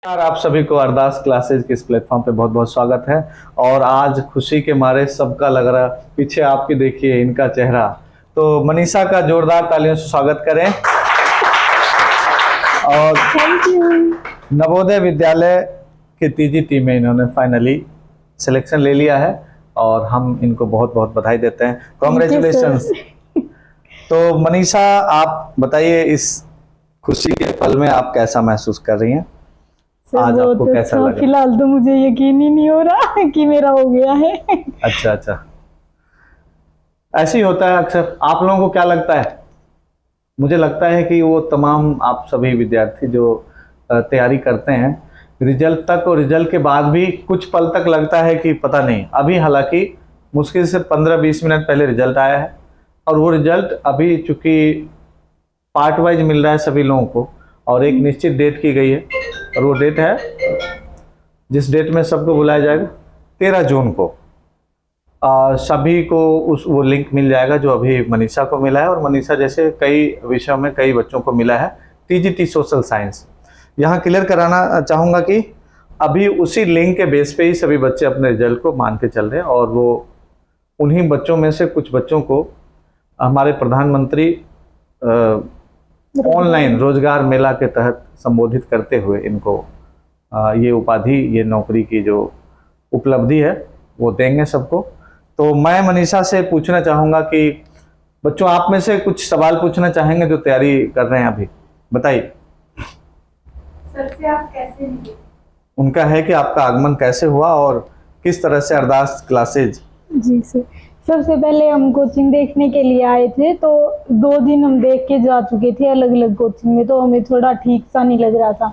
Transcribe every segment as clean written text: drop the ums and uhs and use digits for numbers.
आप सभी को अरदास क्लासेज के इस प्लेटफॉर्म पे बहुत बहुत स्वागत है। और आज खुशी के मारे सबका लग रहा, पीछे आपकी देखिए इनका चेहरा, तो मनीषा का जोरदार तालियों से स्वागत करें। और थैंक यू। नवोदय विद्यालय के तीजी टीम में इन्होंने फाइनली सिलेक्शन ले लिया है और हम इनको बहुत बहुत बधाई देते हैं। कॉन्ग्रेचुलेशंस। तो मनीषा, आप बताइए इस खुशी के पल में आप कैसा महसूस कर रही हैं? आज आपको कैसा लगा? फिलहाल तो मुझे यकीन ही नहीं हो रहा कि मेरा हो गया है। अच्छा, ऐसे ही होता है अक्सर। आप लोगों को क्या लगता है? मुझे लगता है कि वो तमाम आप सभी विद्यार्थी जो तैयारी करते हैं रिजल्ट तक, और रिजल्ट के बाद भी कुछ पल तक लगता है कि पता नहीं। अभी हालांकि मुश्किल से 15-20 मिनट पहले रिजल्ट आया है और वो रिजल्ट अभी चूंकि पार्ट वाइज मिल रहा है सभी लोगों को और एक निश्चित डेट की गई है, और वो डेट है जिस डेट में सबको बुलाया जाएगा 13 जून को। सभी को वो लिंक मिल जाएगा जो अभी मनीषा को मिला है, और मनीषा जैसे कई विषयों में कई बच्चों को मिला है। टीजीटी सोशल साइंस, यहाँ क्लियर कराना चाहूँगा कि अभी उसी लिंक के बेस पे ही सभी बच्चे अपने रिजल्ट को मान के चल रहे हैं, और वो उन्हीं बच्चों में से कुछ बच्चों को हमारे प्रधानमंत्री ऑनलाइन रोजगार मेला के तहत संबोधित करते हुए इनको ये उपाधि, ये नौकरी की जो उपलब्धि है वो देंगे सबको। तो मैं मनीषा से पूछना चाहूँगा कि बच्चों, आप में से कुछ सवाल पूछना चाहेंगे जो तैयारी कर रहे हैं अभी? बताइए। सर से आप कैसे मिले? उनका है कि आपका आगमन कैसे हुआ और किस तरह से अरदास क्लासेज? जी सर, सबसे पहले हम कोचिंग देखने के लिए आए थे, तो 2 दिन हम देख के जा चुके थे अलग अलग कोचिंग में, तो हमें थोड़ा ठीक सा नहीं लग रहा था।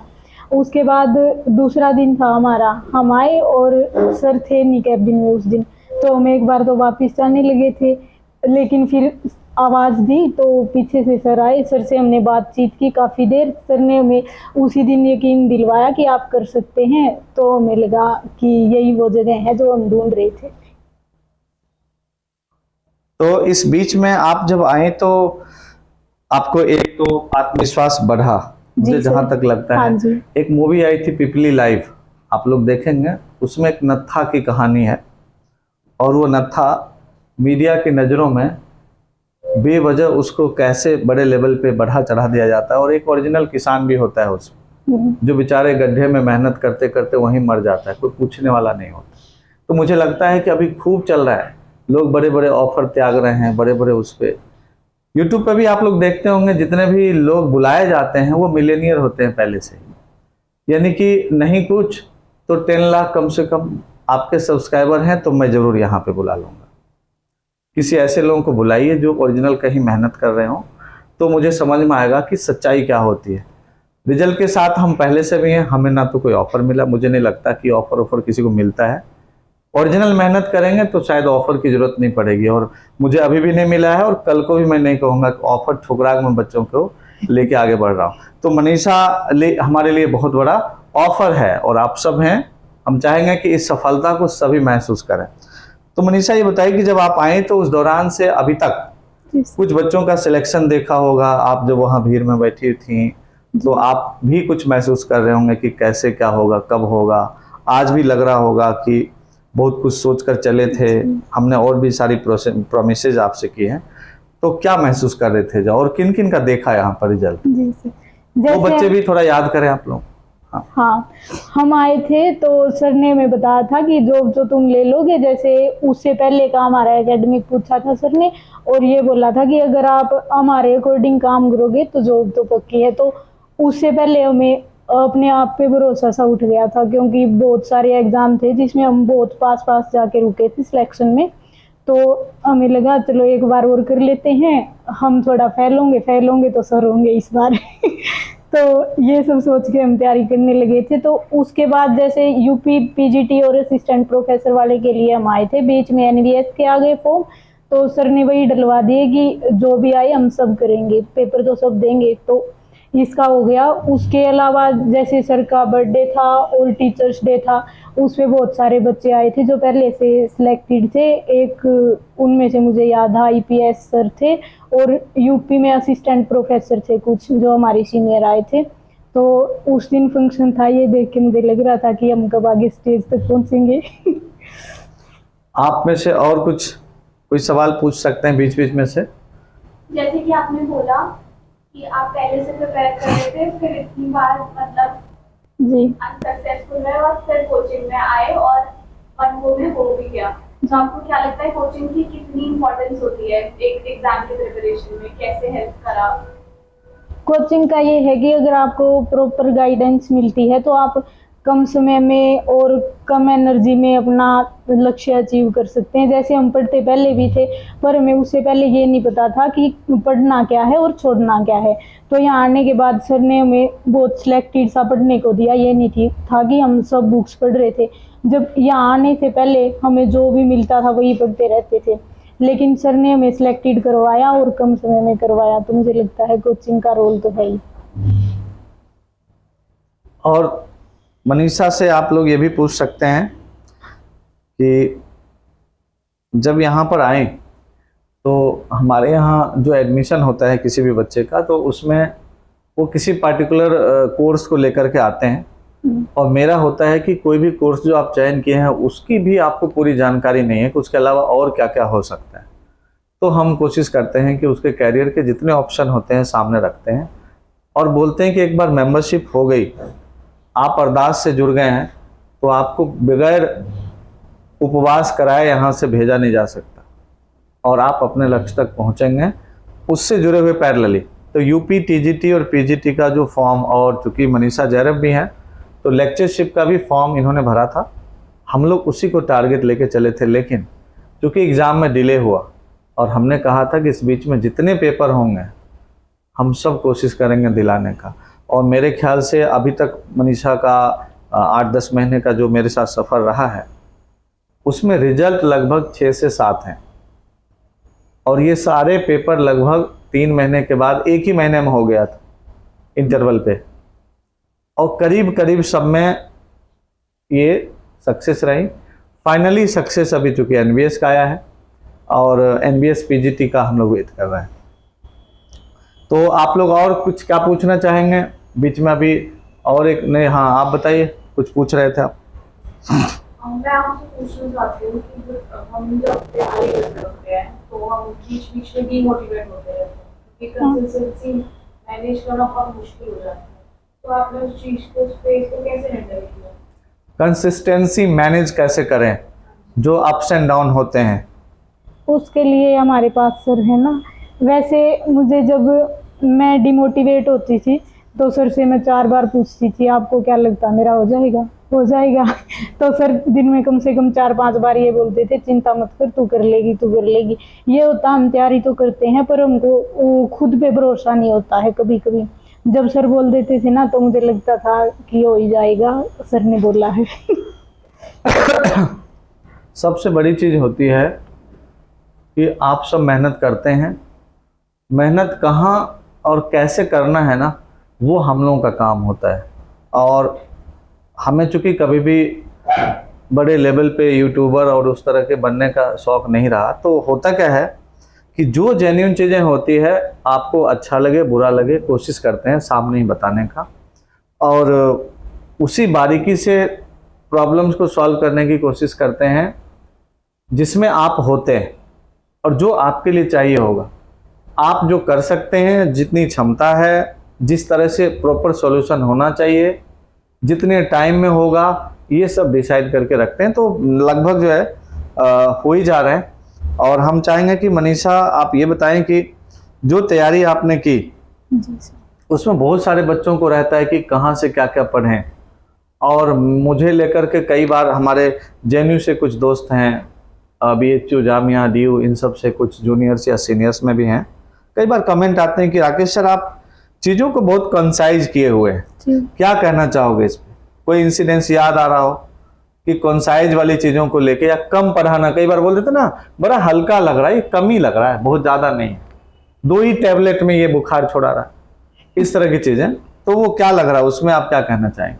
उसके बाद दूसरा दिन था हमारा, हम आए और सर थे नहीं कैबिन में उस दिन, तो हम एक बार तो वापस जाने लगे थे, लेकिन फिर आवाज़ दी तो पीछे से सर आए। सर से हमने बातचीत की काफ़ी देर। सर ने हमें उसी दिन यकीन दिलवाया कि आप कर सकते हैं, तो हमें लगा कि यही वो जगह है जो हम ढूंढ रहे थे। तो इस बीच में आप जब आए तो आपको एक तो आत्मविश्वास बढ़ा, मुझे जहां तक लगता है। जी। एक मूवी आई थी पिपली लाइव, आप लोग देखेंगे, उसमें एक नत्था की कहानी है, और वो नत्था मीडिया की नज़रों में बेवजह उसको कैसे बड़े लेवल पे बढ़ा चढ़ा दिया जाता है, और एक ओरिजिनल किसान भी होता है उसमें, जो बेचारे गड्ढे में मेहनत करते करते वहीं मर जाता है, कोई पूछने वाला नहीं होता। तो मुझे लगता है कि अभी खूब चल रहा है, लोग बड़े बड़े ऑफर त्याग रहे हैं, बड़े बड़े उस पर। यूट्यूब पे भी आप लोग देखते होंगे जितने भी लोग बुलाए जाते हैं वो मिलेनियर होते हैं पहले से ही, यानी कि नहीं कुछ तो 10 लाख कम से कम आपके सब्सक्राइबर हैं, तो मैं ज़रूर यहाँ पे बुला लूँगा। किसी ऐसे लोगों को बुलाइए जो ओरिजिनल कहीं मेहनत कर रहे हों, तो मुझे समझ में आएगा कि सच्चाई क्या होती है। रिजल्ट के साथ हम पहले से भी हैं, हमें ना तो कोई ऑफर मिला, मुझे नहीं लगता कि ऑफर किसी को मिलता है। ओरिजिनल मेहनत करेंगे तो शायद ऑफर की जरूरत नहीं पड़ेगी, और मुझे अभी भी नहीं मिला है, और कल को भी मैं नहीं कहूँगा कि ऑफर ठुकरा के मैं बच्चों को लेके आगे बढ़ रहा हूँ। तो मनीषा हमारे लिए बहुत बड़ा ऑफर है, और आप सब हैं, हम चाहेंगे कि इस सफलता को सभी महसूस करें। तो मनीषा, ये बताइए कि जब आप आए तो उस दौरान से अभी तक कुछ बच्चों का सिलेक्शन देखा होगा, आप जब वहाँ भीड़ में बैठी थी तो आप भी कुछ महसूस कर रहे होंगे कि कैसे क्या होगा, कब होगा। आज भी लग रहा होगा कि बहुत कुछ सोचकर चले थे, हमने और भी सारी प्रोमिसेज आपसे की हैं, तो क्या महसूस कर रहे थे और किन किन का देखा यहाँ पर रिजल्ट? जी सर, वो बच्चे भी थोड़ा याद करें आप लोग। हाँ, हम आए थे तो सर ने हमें बताया था कि जॉब जो तुम ले लोगे, जैसे उससे पहले का हमारा एकेडमिक पूछा था सर ने, और ये बोला था कि अगर आप हमारे अकॉर्डिंग काम करोगे तो जॉब तो पक्की है। तो उससे पहले हमें अपने आप पे भरोसा सा उठ गया था, क्योंकि बहुत सारे एग्जाम थे जिसमें हम बहुत पास जाके रुके थे सिलेक्शन में। तो हमें लगा चलो एक बार और कर लेते हैं, हम थोड़ा फेल होंगे तो सर होंगे इस बार। तो ये सब सोच के हम तैयारी करने लगे थे। तो उसके बाद जैसे यूपी पीजीटी और असिस्टेंट प्रोफेसर वाले के लिए हम आए थे, बीच में एनवीएस के आ गए फॉर्म, तो सर ने वही डलवा दिए कि जो भी आए हम सब करेंगे, पेपर तो सब देंगे। तो इसका हो गया। उसके अलावा जैसे सर का बर्थडे था और टीचर्स डे था, उसमें बहुत सारे बच्चे आए थे जो पहले से सिलेक्टेड थे। एक उनमें से मुझे याद है आईपीएस सर थे, और यूपी में असिस्टेंट प्रोफेसर थे कुछ जो हमारे सीनियर आए थे। तो उस दिन फंक्शन था, ये देख के मुझे लग रहा था कि हम कब आगे स्टेज तक पहुंचेंगे। आप में से और कोई सवाल पूछ सकते हैं बीच बीच में से। जैसे कि आपने बोला कि आप पहले से प्रिपेयर कर रहे थे, फिर इतनी बार मतलब जी अनसक्सेसफुल रहे और फिर कोचिंग में आए और मन वो में हो भी गया। तो आपको क्या लगता है कोचिंग की कितनी इम्पोर्टेंस होती है एक एग्जाम के प्रिपरेशन में, कैसे हेल्प करा? कोचिंग का ये है कि अगर आपको प्रॉपर गाइडेंस मिलती है तो आप कम समय में और कम एनर्जी में अपना लक्ष्य अचीव कर सकते हैं। जैसे हम पढ़ते पहले भी थे, पर हमें उससे पहले ये नहीं पता था कि पढ़ना क्या है और छोड़ना क्या है। तो यहाँ आने के बाद सर ने हमें बहुत सिलेक्टेड सा पढ़ने को दिया। ये नहीं ठीक था कि हम सब बुक्स पढ़ रहे थे। जब यहाँ आने से पहले हमें जो भी मिलता था वही पढ़ते रहते थे, लेकिन सर ने हमें सिलेक्टेड करवाया और कम समय में करवाया। तो मुझे लगता है कोचिंग का रोल तो है ही। और मनीषा से आप लोग ये भी पूछ सकते हैं कि जब यहाँ पर आए तो हमारे यहाँ जो एडमिशन होता है किसी भी बच्चे का, तो उसमें वो किसी पार्टिकुलर कोर्स को लेकर के आते हैं। और मेरा होता है कि कोई भी कोर्स जो आप चयन किए हैं उसकी भी आपको पूरी जानकारी नहीं है कि उसके अलावा और क्या क्या हो सकता है। तो हम कोशिश करते हैं कि उसके कैरियर के जितने ऑप्शन होते हैं सामने रखते हैं और बोलते हैं कि एक बार मेंबरशिप हो गई, आप अरदास से जुड़ गए हैं, तो आपको बगैर उपवास कराए यहाँ से भेजा नहीं जा सकता और आप अपने लक्ष्य तक पहुँचेंगे उससे जुड़े हुए पैरेलली। तो यूपी टीजीटी और पीजीटी का जो फॉर्म, और चूँकि मनीषा जैरब भी हैं तो लेक्चरशिप का भी फॉर्म इन्होंने भरा था, हम लोग उसी को टारगेट लेके चले थे। लेकिन चूँकि एग्ज़ाम में डिले हुआ और हमने कहा था कि इस बीच में जितने पेपर होंगे हम सब कोशिश करेंगे दिलाने का। और मेरे ख्याल से अभी तक मनीषा का 8-10 महीने का जो मेरे साथ सफ़र रहा है उसमें रिजल्ट लगभग 6 से 7 हैं और ये सारे पेपर लगभग 3 महीने के बाद एक ही महीने में हो गया था इंटरवल पे, और करीब करीब सब में ये सक्सेस रही। फाइनली सक्सेस अभी चूँकि एनबीएस का आया है और एनबीएस पीजीटी का हम लोग वेट कर रहे हैं। तो आप लोग और कुछ क्या पूछना चाहेंगे बीच में अभी? और एक नहीं, हाँ आप बताइए, कुछ पूछ रहे थे आप। मैं आपसे पूछना चाहती हूँ कि हम जब तैयारी करते हैं तो हम बीच बीच में डीमोटिवेट होते हैं क्योंकि कंसिस्टेंसी मैनेज करना बहुत मुश्किल हो जाता है। तो आपने उस चीज को, उस फेज को कैसे हैंडल किया? कंसिस्टेंसी मैनेज कैसे करें जो अप्स एंड डाउन होते हैं? उसके लिए हमारे पास सर है ना। वैसे मुझे जब मैं डिमोटिवेट होती थी तो सर से मैं 4 बार पूछती थी आपको क्या लगता मेरा हो जाएगा, हो जाएगा। तो सर दिन में कम से कम 4-5 बार ये बोलते थे चिंता मत कर, तू कर लेगी, तू कर लेगी। ये होता हम तैयारी तो करते हैं पर हमको खुद पे भरोसा नहीं होता है कभी कभी। जब सर बोल देते थे ना तो मुझे लगता था कि हो ही जाएगा, सर ने बोला है। सबसे बड़ी चीज़ होती है कि आप सब मेहनत करते हैं, मेहनत कहाँ और कैसे करना है ना, वो हम लोगों का काम होता है। और हमें चूँकि कभी भी बड़े लेवल पे यूट्यूबर और उस तरह के बनने का शौक़ नहीं रहा, तो होता क्या है कि जो जेन्युइन चीज़ें होती है आपको अच्छा लगे बुरा लगे कोशिश करते हैं सामने ही बताने का, और उसी बारीकी से प्रॉब्लम्स को सॉल्व करने की कोशिश करते हैं जिसमें आप होते हैं और जो आपके लिए चाहिए होगा। आप जो कर सकते हैं, जितनी क्षमता है, जिस तरह से प्रॉपर सॉल्यूशन होना चाहिए, जितने टाइम में होगा, ये सब डिसाइड करके रखते हैं। तो लगभग जो है हो ही जा रहे हैं। और हम चाहेंगे कि मनीषा आप ये बताएं कि जो तैयारी आपने की जी सर। उसमें बहुत सारे बच्चों को रहता है कि कहाँ से क्या क्या पढ़ें, और मुझे लेकर के कई बार हमारे जेएनयू से कुछ दोस्त हैं, बीएचयू, जामिया, डीयू, इन सब से कुछ जूनियर्स या सीनियर्स में भी हैं, कई बार कमेंट आते हैं कि राकेश सर आप चीज़ों को बहुत कंसाइज किए हुए हैं, क्या कहना चाहोगे इस पर? कोई इंसिडेंस याद आ रहा हो कि कंसाइज वाली चीज़ों को लेके, या कम पढ़ाना? कई बार बोल देते ना बड़ा हल्का लग रहा है, कम ही लग रहा है, बहुत ज़्यादा नहीं है, 2 ही टैबलेट में ये बुखार छोड़ा रहा है, इस तरह की चीज़ें। तो वो क्या लग रहा है, उसमें आप क्या कहना चाहेंगे?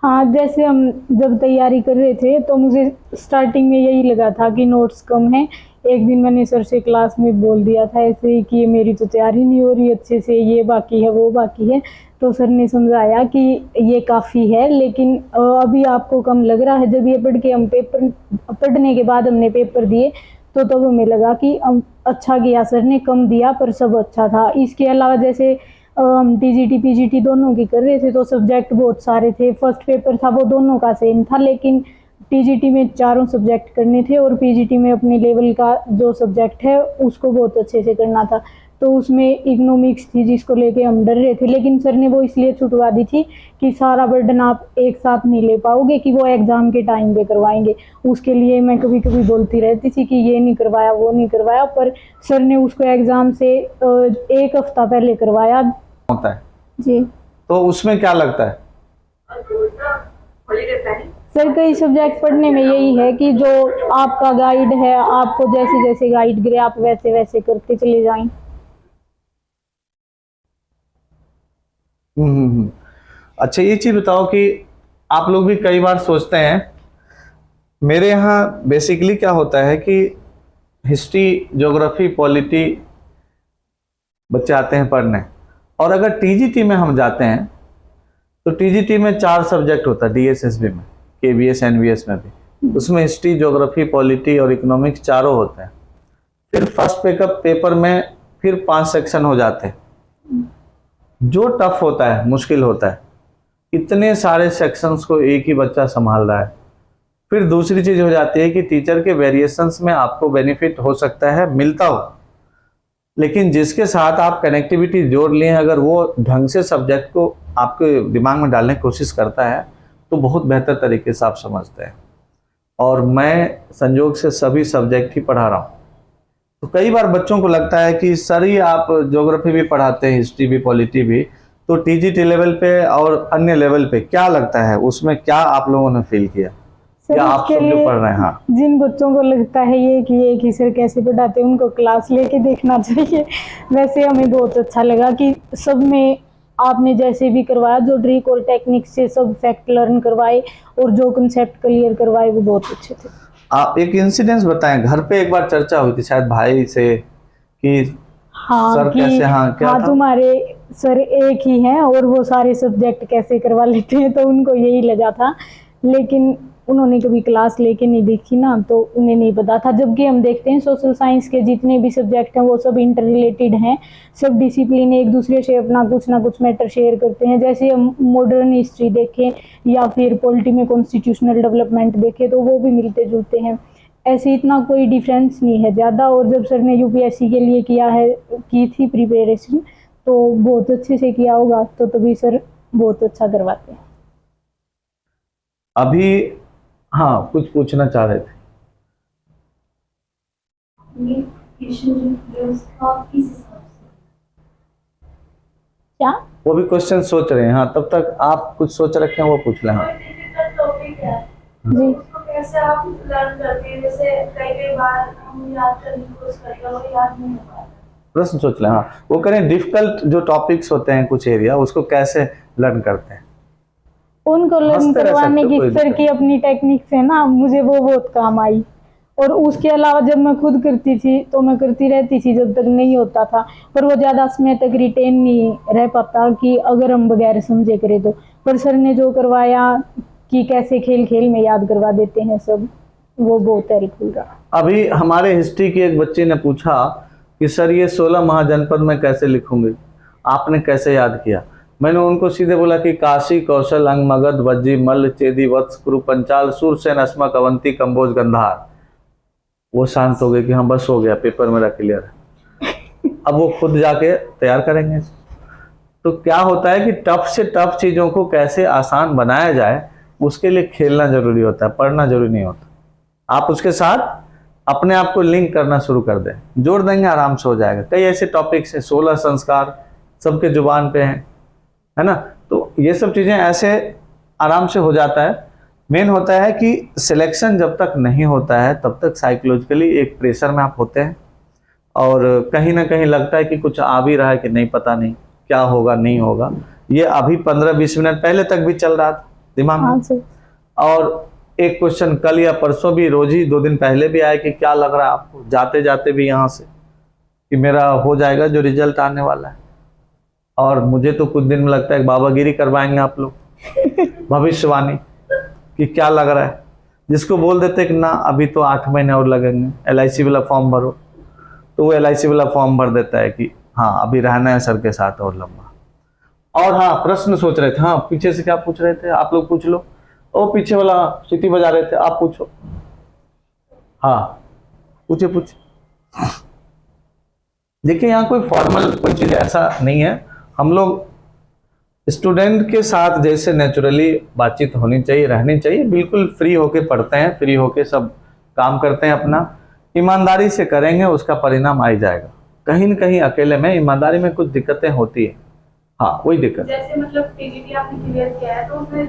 हाँ, जैसे हम जब तैयारी कर रहे थे तो मुझे स्टार्टिंग में यही लगा था कि नोट्स कम हैं एक दिन मैंने सर से क्लास में बोल दिया था ऐसे ही कि मेरी तो तैयारी नहीं हो रही अच्छे से, ये बाकी है वो बाकी है। तो सर ने समझाया कि ये काफ़ी है, लेकिन अभी आपको कम लग रहा है। जब ये पढ़ के हम पेपर पढ़ने के बाद हमने पेपर दिए तो तब हमें लगा कि अच्छा किया सर ने, कम दिया पर सब अच्छा था। इसके अलावा जैसे हम टीजीटी पीजीटी दोनों की कर रहे थे तो सब्जेक्ट बहुत सारे थे। फर्स्ट पेपर था वो दोनों का सेम था, लेकिन टीजीटी में 4 सब्जेक्ट करने थे और पीजीटी में अपने लेवल का जो सब्जेक्ट है उसको बहुत अच्छे से करना था। तो उसमें इकोनॉमिक्स थी जिसको लेके हम डर रहे थे, लेकिन सर ने वो इसलिए छुटवा दी थी कि सारा बर्डन आप एक साथ नहीं ले पाओगे, कि वो एग्ज़ाम के टाइम पे करवाएंगे। उसके लिए मैं कभी कभी बोलती रहती थी कि ये नहीं करवाया वो नहीं करवाया, पर सर ने उसको एग्ज़ाम से 1 हफ्ता पहले करवाया होता है जी। तो उसमें क्या लगता है? सर कई सब्जेक्ट पढ़ने में यही है कि जो आपका गाइड है, आपको जैसे जैसे गाइड करे आप वैसे वैसे करते चले जाएं। अच्छा, ये चीज बताओ कि आप लोग भी कई बार सोचते हैं, मेरे यहाँ बेसिकली क्या होता है कि हिस्ट्री, ज्योग्राफी, पॉलिटी बच्चे आते हैं पढ़ने, और अगर टीजीटी में हम जाते हैं तो टीजीटी में 4 सब्जेक्ट होता है, डीएसएसबी में, केबीएस, एनवीएस में भी। उसमें हिस्ट्री, ज्योग्राफी, पॉलिटी और इकोनॉमिक्स चारों होते हैं। फिर फर्स्ट पेपर में फिर 5 सेक्शन हो जाते हैं, जो टफ होता है, मुश्किल होता है। इतने सारे सेक्शंस को एक ही बच्चा संभाल रहा है। फिर दूसरी चीज हो जाती है कि टीचर के वेरिएशंस में आपको बेनिफिट हो सकता है, मिलता हो, लेकिन जिसके साथ आप कनेक्टिविटी जोड़ लिए, अगर वो ढंग से सब्जेक्ट को आपके दिमाग में डालने की कोशिश करता है तो बहुत बेहतर तरीके से आप समझते हैं। और मैं संयोग से सभी सब्जेक्ट ही पढ़ा रहा हूँ, तो कई बार बच्चों को लगता है कि सर ही आप ज्योग्राफी भी पढ़ाते हैं, हिस्ट्री भी, पॉलिटी भी, तो टीजीटी लेवल पे और अन्य लेवल पे क्या लगता है, उसमें क्या आप लोगों ने फील किया? सर या आप सब जो पढ़ रहे हैं? हाँ, जिन बच्चों को लगता है ये कि एक ही सर कैसे पढ़ाते हैं, उनको क्लास लेके देखना चाहिए। वैसे हमें बहुत अच्छा लगा कि सब में आपने जैसे भी करवाया, जो ट्रिक और टेक्निक से सब फैक्ट लर्न करवाए और जो कंसेप्ट क्लियर करवाए वो बहुत अच्छे थे। आप एक इंसिडेंस बताएं। घर पे एक बार चर्चा हुई थी शायद भाई से कि हाँ सर कि कैसे, हाँ क्या हाँ था? तुम्हारे सर एक ही हैं और वो सारे सब्जेक्ट कैसे करवा लेते हैं, तो उनको यही लगा था, लेकिन उन्होंने कभी क्लास लेके नहीं देखी ना, तो उन्हें नहीं पता था। जबकि हम देखते हैं सोशल साइंस के जितने भी सब्जेक्ट हैं वो सब इंटर रिलेटेड हैं, सब डिसिप्लिन एक दूसरे से अपना कुछ ना कुछ मैटर शेयर करते हैं। जैसे हम मॉडर्न हिस्ट्री देखें या फिर पॉलिटी में कॉन्स्टिट्यूशनल डेवलपमेंट देखें तो वो भी मिलते जुलते हैं, ऐसे इतना कोई डिफरेंस नहीं है ज़्यादा। और जब सर ने यूपीएससी के लिए की थी प्रिपरेशन, तो बहुत अच्छे से किया होगा, तो तभी सर बहुत अच्छा करवाते हैं। अभी हाँ कुछ पूछना चाह रहे थे? क्या? वो भी क्वेश्चन सोच रहे हैं। हाँ, तब तक आप कुछ सोच रखे हैं वो पूछ लें। हाँ जी, कैसे आप लर्न करते हैं? जैसे कई बार हम याद करने की कोशिश करते हैं और याद नहीं हो पाता। प्रश्न सोच लें। हाँ, वो करें डिफिकल्ट जो टॉपिक्स होते हैं कुछ एरिया, उसको कैसे लर्न करते हैं? उनको लर्न हंसते रह करवाने सकते हो, की कोई सर दिक्कत की अपनी टेक्निक्स है ना, मुझे वो बहुत काम आई। और उसके अलावा जब मैं खुद करती थी तो मैं करती रहती थी जब तक नहीं होता था, पर वो ज़्यादा समय तक रिटेन नहीं रह पाता कि अगर हम बगैर समझे करें तो। पर सर ने जो करवाया कि कैसे खेल खेल में याद करवा देते हैं सब, वो बहुत हेल्पफुल रहा। अभी हमारे हिस्ट्री की एक बच्ची ने पूछा कि सर ये 16 महाजनपद में कैसे लिखूंगी, आपने कैसे याद किया? मैंने उनको सीधे बोला कि काशी, कौशल, अंग, मगध, वज्जी, मल्ल, चेदी, वत्स, कुरु, पंचाल, सूरसेन, अस्मक, अवंती, कंबोज, गंधार। वो शांत हो गए कि हाँ बस हो गया, पेपर मेरा क्लियर है। अब वो खुद जाके तैयार करेंगे। तो क्या होता है कि टफ से टफ चीजों को कैसे आसान बनाया जाए, उसके लिए खेलना जरूरी होता है, पढ़ना जरूरी नहीं होता। आप उसके साथ अपने आप को लिंक करना शुरू कर दें, जोड़ देंगे, आराम से हो जाएगा। कई ऐसे टॉपिक्स हैं, 16 संस्कार सबके जुबान पे हैं, है ना? तो ये सब चीजें ऐसे आराम से हो जाता है। मेन होता है कि सिलेक्शन जब तक नहीं होता है तब तक साइकोलॉजिकली एक प्रेशर में आप होते हैं, और कहीं ना कहीं लगता है कि कुछ आ भी रहा है कि नहीं, पता नहीं क्या होगा नहीं होगा। ये अभी 15-20 मिनट पहले तक भी चल रहा था दिमाग में। और एक क्वेश्चन कल या परसों भी, रोज ही 2 दिन पहले भी आया कि क्या लग रहा है आपको जाते जाते भी यहाँ से कि मेरा हो जाएगा जो रिजल्ट आने वाला है। और मुझे तो कुछ दिन में लगता है बाबागिरी करवाएंगे आप लोग, भविष्यवाणी कि क्या लग रहा है। जिसको बोल देते कि ना अभी तो 8 महीने और लगेंगे, LIC वाला फॉर्म भरो, तो वो LIC वाला फॉर्म भर देता है कि हाँ अभी रहना है सर के साथ और लंबा। और हाँ, प्रश्न सोच रहे थे, हाँ पीछे से क्या पूछ रहे थे आप लोग, पूछ लो। ओ पीछे वाला सीटी बजा रहे थे, आप पूछो। हाँ पूछे। देखिए यहाँ कोई फॉर्मल कोई चीज ऐसा नहीं है, हम लोग स्टूडेंट के साथ जैसे नेचुरली बातचीत होनी चाहिए, रहनी चाहिए, बिल्कुल फ्री होके पढ़ते हैं, फ्री होके सब काम करते हैं, अपना ईमानदारी से करेंगे उसका परिणाम आ ही जाएगा। कहीं न कहीं अकेले में ईमानदारी में कुछ दिक्कतें होती है, हाँ वही दिक्कत। जैसे मतलब TGT आपने क्लियर किया है तो उसमें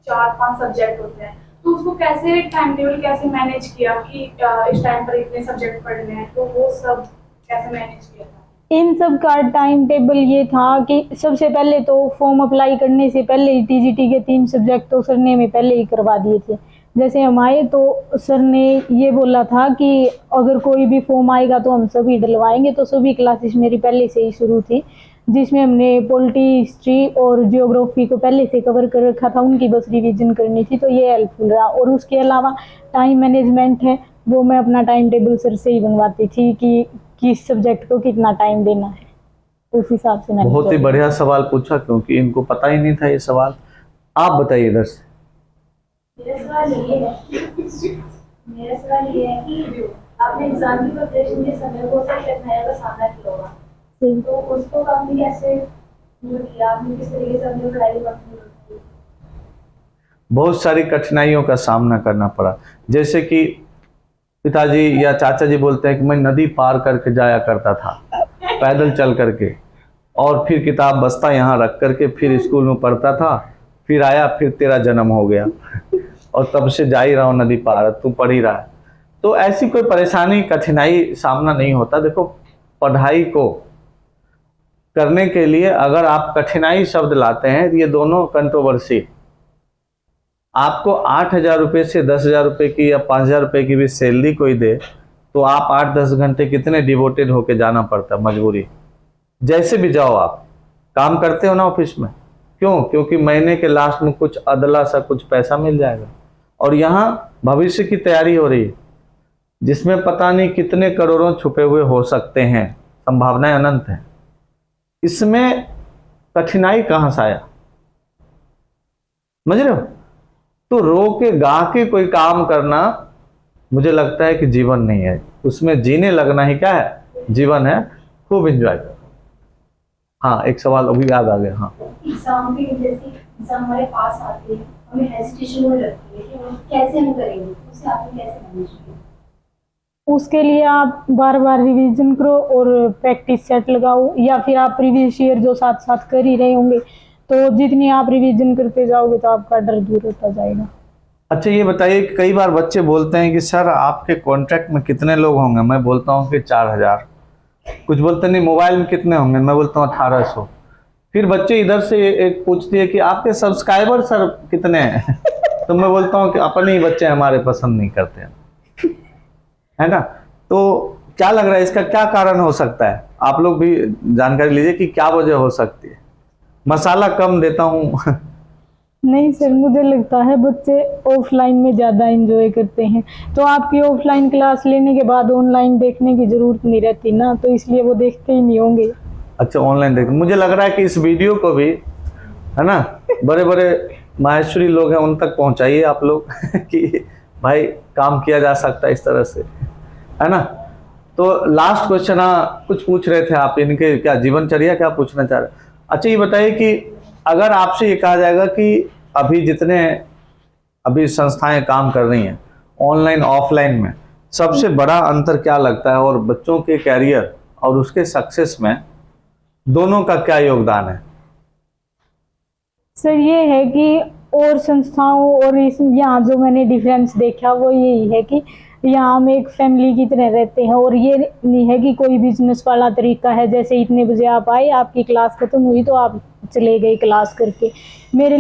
4-5 सब्जेक्ट होते हैं, तो उसको कैसे टाइम टेबल कैसे मैनेज किया कि इस टाइम पर इतने सब्जेक्ट पढ़ने हैं, तो वो सब कैसे मैनेज किया था? इन सब का टाइम टेबल ये था कि सबसे पहले तो फॉर्म अप्लाई करने से पहले ही TGT के 3 सब्जेक्ट तो सर ने हमें पहले ही करवा दिए थे। जैसे हम आए तो सर ने ये बोला था कि अगर कोई भी फॉर्म आएगा तो हम सभी डलवाएंगे, तो सभी क्लासेस मेरी पहले से ही शुरू थी, जिसमें हमने पॉलिटी, हिस्ट्री और जियोग्राफी को पहले से कवर कर रखा था, उनकी बस रिवीजन करनी थी, तो ये हेल्पफुल रहा। और उसके अलावा टाइम मैनेजमेंट है वो मैं अपना टाइम टेबल सर से ही बनवाती थी कि किस सब्जेक्ट को कितना टाइम देना है, उस हिसाब से। बहुत ही बढ़िया सवाल पूछा, क्योंकि इनको पता ही नहीं था ये सवाल। आप बताइए इधर से। मेरा सवाल ये है कि आपने एग्जाम की प्रिपरेशन के समय बहुत सारी कठिनाइयों का सामना किया होगा, तो उसको आपने कैसे दूर किया, आपने किस तरीके से अपनी पढ़ाई को कंटिन्यू की? बहुत सारी कठिनाइयों का सामना करना पड़ा, जैसे कि पिताजी या चाचा जी बोलते हैं कि मैं नदी पार करके जाया करता था पैदल चल करके, और फिर किताब बस्ता यहाँ रख करके फिर स्कूल में पढ़ता था, फिर आया, फिर तेरा जन्म हो गया और तब से जा ही रहा हूँ नदी पार, तू पढ़ ही रहा है। तो ऐसी कोई परेशानी कठिनाई सामना नहीं होता। देखो पढ़ाई को करने के लिए अगर आप कठिनाई शब्द लाते हैं, ये दोनों कंट्रोवर्सी। आपको 8,000 रुपये से 10,000 रुपये की या 5,000 रुपये की भी सैलरी कोई दे, तो आप 8-10 घंटे कितने डिवोटेड होके जाना पड़ता है, मजबूरी। जैसे भी जाओ, आप काम करते हो ना ऑफिस में, क्यों? क्योंकि महीने के लास्ट में कुछ अदला सा कुछ पैसा मिल जाएगा। और यहाँ भविष्य की तैयारी हो रही है, जिसमें पता नहीं कितने करोड़ों छुपे हुए हो सकते हैं, संभावनाएं अनंत हैं। इसमें कठिनाई कहाँ से आया, समझ रहे हो? तो रो के गा के कोई काम करना मुझे लगता है कि जीवन नहीं है, उसमें जीने लगना ही क्या है, जीवन है। खूब एंजॉय करो। हाँ एक सवाल अभी याद आ गया। हाँ एग्जाम की जैसे एग्जाम हमारे पास आते हैं, हमें हेजिटेशन होने लगती है कि हम कैसे हम करेंगे, उसे आपने कैसे मैनेज किया? उसके लिए आप बार बार रिवीजन करो और प्रैक्टिस सेट लगाओ, या फिर आप प्रीवियस ईयर जो साथ साथ कर ही रहे होंगे, तो जितनी आप रिवीजन करते जाओगे तो आपका डर दूर होता जाएगा। अच्छा ये बताइए, कई बार बच्चे बोलते हैं कि सर आपके कॉन्ट्रैक्ट में कितने लोग होंगे, मैं बोलता हूँ कि 4,000। कुछ बोलते नहीं मोबाइल में कितने होंगे, मैं बोलता हूँ 1,800। फिर बच्चे इधर से एक पूछती है कि आपके सब्सक्राइबर सर कितने हैं तो मैं बोलता हूँ कि अपने ही बच्चे हमारे पसंद नहीं करते हैं, है ना। तो क्या लग रहा है, इसका क्या कारण हो सकता है? आप लोग भी जानकारी लीजिए कि क्या वजह हो सकती है। मसाला कम देता हूँ नहीं सर, मुझे लगता है बच्चे ऑफलाइन में ज़्यादा एंजॉय करते हैं, तो आपकी ऑफलाइन क्लास लेने के बाद ऑनलाइन देखने की ज़रूरत नहीं रहती ना, तो इसलिए वो देखते ही नहीं होंगे। अच्छा ऑनलाइन देख, मुझे लग रहा है कि इस वीडियो को भी, है ना, बड़े बड़े माहेश्वरी लोग हैं उन तक पहुंचाइए आप लोग कि भाई काम किया जा सकता है इस तरह से, है ना। तो लास्ट क्वेश्चन, हाँ कुछ पूछ रहे थे आप, इनके क्या जीवनचर्या क्या पूछना चाह रहे? अच्छा ये बताइए कि अगर आपसे ये कहा जाएगा कि अभी जितने अभी संस्थाएं काम कर रही हैं ऑनलाइन ऑफलाइन में, सबसे बड़ा अंतर क्या लगता है, और बच्चों के कैरियर और उसके सक्सेस में दोनों का क्या योगदान है? सर ये है कि और संस्थाओं और इस यहाँ जो मैंने डिफरेंस देखा वो यही है कि यहाँ हम एक फैमिली की तरह रहते हैं, और ये नहीं है कि कोई बिजनेस वाला तरीका है, जैसे इतने बजे आप आए, आपकी क्लास खत्म हुई तो आप चले गए क्लास करके। मेरे